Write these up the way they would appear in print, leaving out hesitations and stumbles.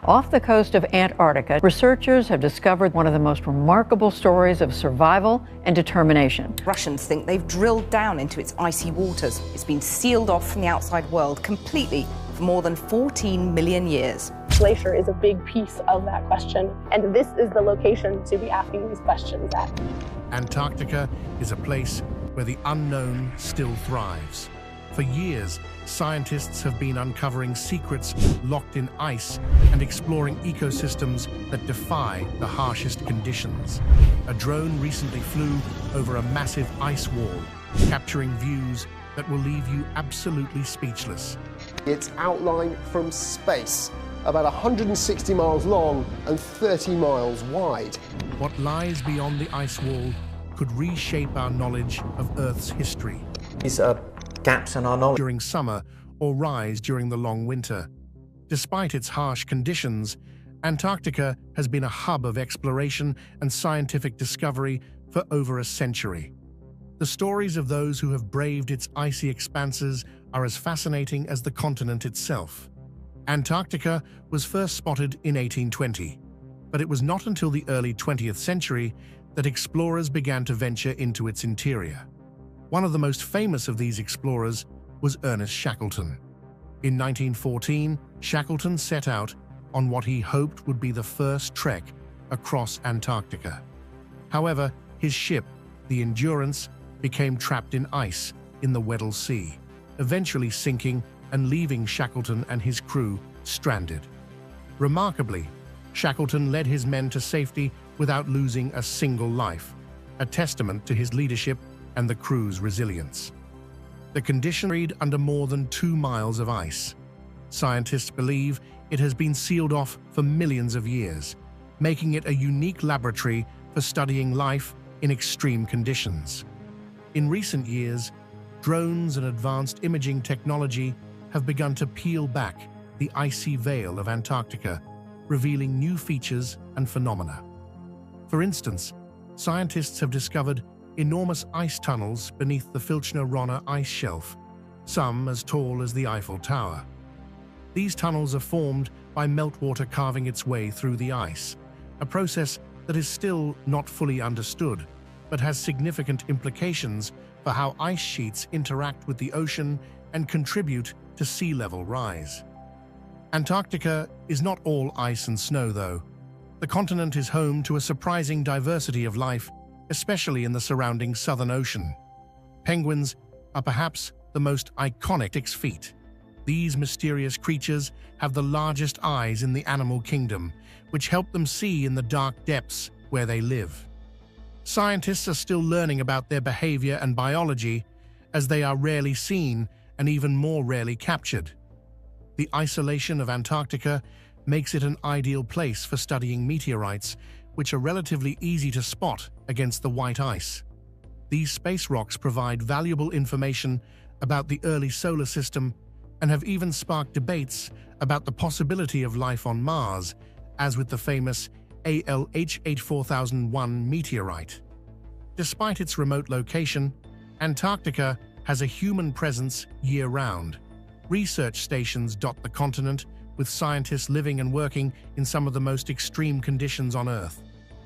Off the coast of Antarctica, researchers have discovered one of the most remarkable stories of survival and determination. Russians think they've drilled down into its icy waters. It's been sealed off from the outside world completely for more than 14 million years. Glacier is a big piece of that question, and this is the location to be asking these questions at. Antarctica is a place where the unknown still thrives. For years, scientists have been uncovering secrets locked in ice and exploring ecosystems that defy the harshest conditions. A drone recently flew over a massive ice wall, capturing views that will leave you absolutely speechless. It's outlined from space, about 160 miles long and 30 miles wide. What lies beyond the ice wall could reshape our knowledge of Earth's history. These are gaps in our knowledge during summer or rise during the long winter. Despite its harsh conditions, Antarctica has been a hub of exploration and scientific discovery for over a century. The stories of those who have braved its icy expanses are as fascinating as the continent itself. Antarctica was first spotted in 1820, but it was not until the early 20th century that explorers began to venture into its interior. One of the most famous of these explorers was Ernest Shackleton. In 1914, Shackleton set out on what he hoped would be the first trek across Antarctica. However, his ship, the Endurance, became trapped in ice in the Weddell Sea, eventually sinking and leaving Shackleton and his crew stranded. Remarkably, Shackleton led his men to safety without losing a single life, a testament to his leadership and the crew's resilience. The condition buried under more than 2 miles of ice. Scientists believe it has been sealed off for millions of years, making it a unique laboratory for studying life in extreme conditions. In recent years, drones and advanced imaging technology have begun to peel back the icy veil of Antarctica, revealing new features and phenomena. For instance, scientists have discovered enormous ice tunnels beneath the Filchner-Ronne ice shelf, some as tall as the Eiffel Tower. These tunnels are formed by meltwater carving its way through the ice, a process that is still not fully understood, but has significant implications for how ice sheets interact with the ocean and contribute to sea level rise. Antarctica is not all ice and snow, though. The continent is home to a surprising diversity of life, especially in the surrounding Southern Ocean. Penguins are perhaps the most iconic 6 feet. These mysterious creatures have the largest eyes in the animal kingdom, which help them see in the dark depths where they live. Scientists are still learning about their behavior and biology, as they are rarely seen and even more rarely captured. The isolation of Antarctica makes it an ideal place for studying meteorites, which are relatively easy to spot against the white ice. These space rocks provide valuable information about the early solar system and have even sparked debates about the possibility of life on Mars, as with the famous ALH 84001 meteorite. Despite its remote location, Antarctica has a human presence year-round. Research stations dot the continent, with scientists living and working in some of the most extreme conditions on Earth.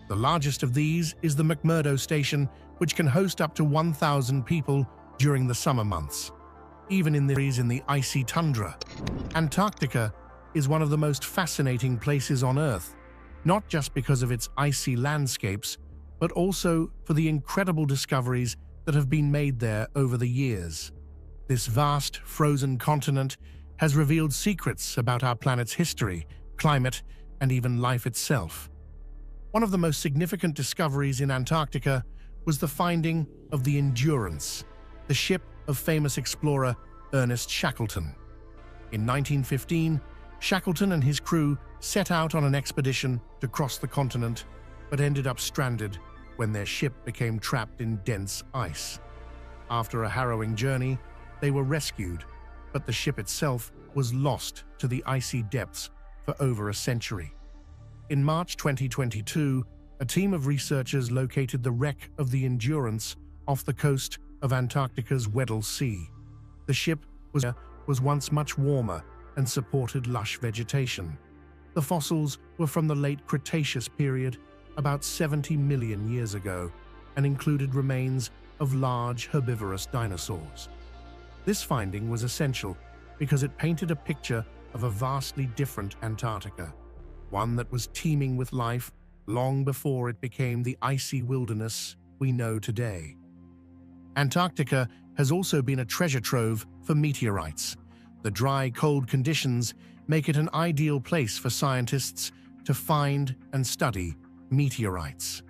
The largest of these is the McMurdo Station, which can host up to 1,000 people during the summer months. Even in the icy tundra, Antarctica is one of the most fascinating places on Earth, not just because of its icy landscapes, but also for the incredible discoveries that have been made there over the years. This vast, frozen continent has revealed secrets about our planet's history, climate, and even life itself. One of the most significant discoveries in Antarctica was the finding of the Endurance, the ship of famous explorer Ernest Shackleton. In 1915, Shackleton and his crew set out on an expedition to cross the continent, but ended up stranded when their ship became trapped in dense ice. After a harrowing journey, they were rescued, but the ship itself was lost to the icy depths for over a century. In March 2022, a team of researchers located the wreck of the Endurance off the coast of Antarctica's Weddell Sea. The ship was once much warmer and supported lush vegetation. The fossils were from the late Cretaceous period, about 70 million years ago, and included remains of large herbivorous dinosaurs. This finding was essential because it painted a picture of a vastly different Antarctica, one that was teeming with life long before it became the icy wilderness we know today. Antarctica has also been a treasure trove for meteorites. The dry, cold conditions make it an ideal place for scientists to find and study meteorites.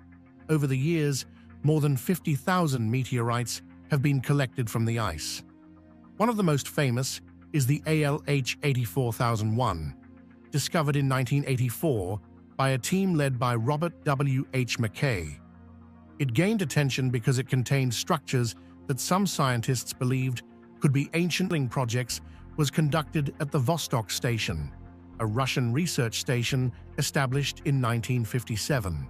Over the years, more than 50,000 meteorites have been collected from the ice. One of the most famous is the ALH 84001, discovered in 1984 by a team led by Robert W. H. McKay. It gained attention because it contained structures that some scientists believed could be ancient projects was conducted at the Vostok Station, a Russian research station established in 1957.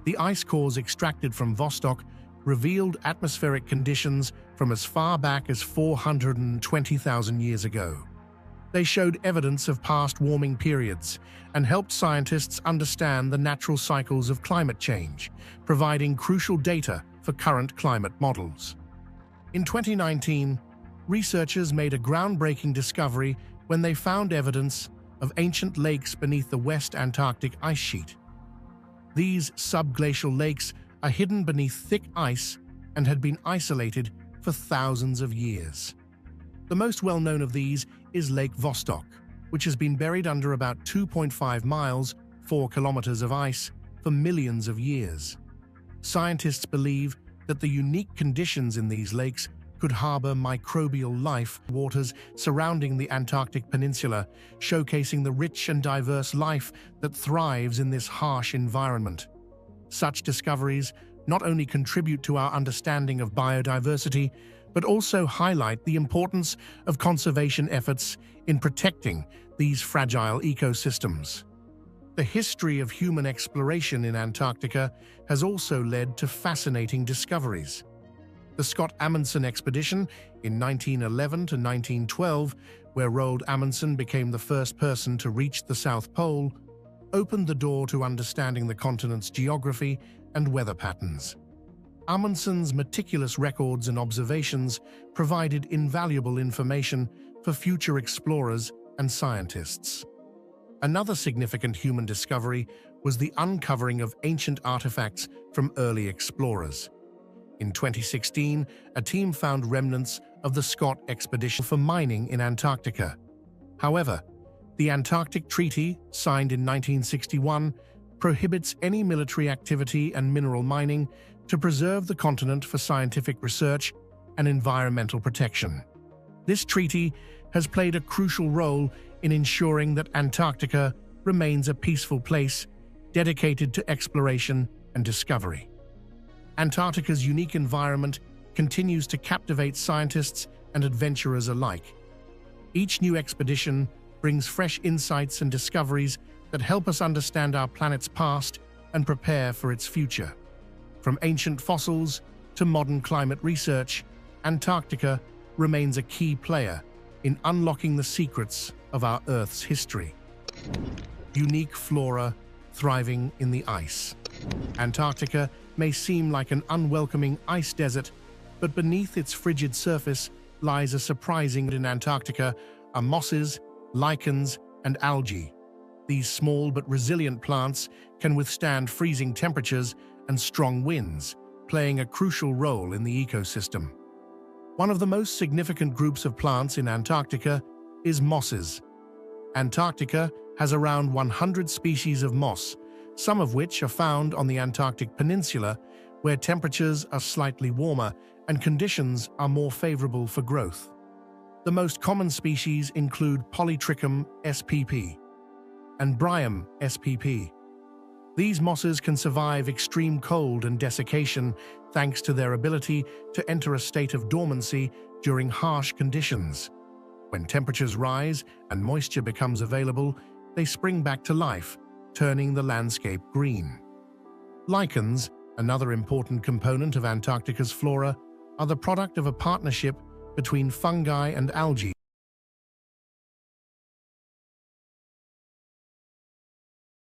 The ice cores extracted from Vostok revealed atmospheric conditions from as far back as 420,000 years ago. They showed evidence of past warming periods and helped scientists understand the natural cycles of climate change, providing crucial data for current climate models. In 2019, researchers made a groundbreaking discovery when they found evidence of ancient lakes beneath the West Antarctic ice sheet. These subglacial lakes are hidden beneath thick ice and had been isolated for thousands of years. The most well-known of these is Lake Vostok, which has been buried under about 2.5 miles, 4 kilometers of ice for millions of years. Scientists believe that the unique conditions in these lakes could harbor microbial life waters surrounding the Antarctic Peninsula, showcasing the rich and diverse life that thrives in this harsh environment. Such discoveries not only contribute to our understanding of biodiversity, but also highlight the importance of conservation efforts in protecting these fragile ecosystems. The history of human exploration in Antarctica has also led to fascinating discoveries. The Scott Amundsen expedition in 1911 to 1912, where Roald Amundsen became the first person to reach the South Pole, opened the door to understanding the continent's geography and weather patterns. Amundsen's meticulous records and observations provided invaluable information for future explorers and scientists. Another significant human discovery was the uncovering of ancient artifacts from early explorers. In 2016, a team found remnants of the Scott expedition for mining in Antarctica. However, the Antarctic Treaty, signed in 1961, prohibits any military activity and mineral mining to preserve the continent for scientific research and environmental protection. This treaty has played a crucial role in ensuring that Antarctica remains a peaceful place dedicated to exploration and discovery. Antarctica's unique environment continues to captivate scientists and adventurers alike. Each new expedition brings fresh insights and discoveries that help us understand our planet's past and prepare for its future. From ancient fossils to modern climate research, Antarctica remains a key player in unlocking the secrets of our Earth's history. Unique flora thriving in the ice. Antarctica may seem like an unwelcoming ice desert, but beneath its frigid surface lies a surprising in Antarctica are mosses, lichens, and algae. These small but resilient plants can withstand freezing temperatures and strong winds, playing a crucial role in the ecosystem. One of the most significant groups of plants in Antarctica is mosses. Antarctica has around 100 species of moss, some of which are found on the Antarctic Peninsula, where temperatures are slightly warmer and conditions are more favorable for growth. The most common species include Polytrichum spp and Bryum spp. These mosses can survive extreme cold and desiccation thanks to their ability to enter a state of dormancy during harsh conditions. When temperatures rise and moisture becomes available, they spring back to life, turning the landscape green. Lichens, another important component of Antarctica's flora, are the product of a partnership between fungi and algae.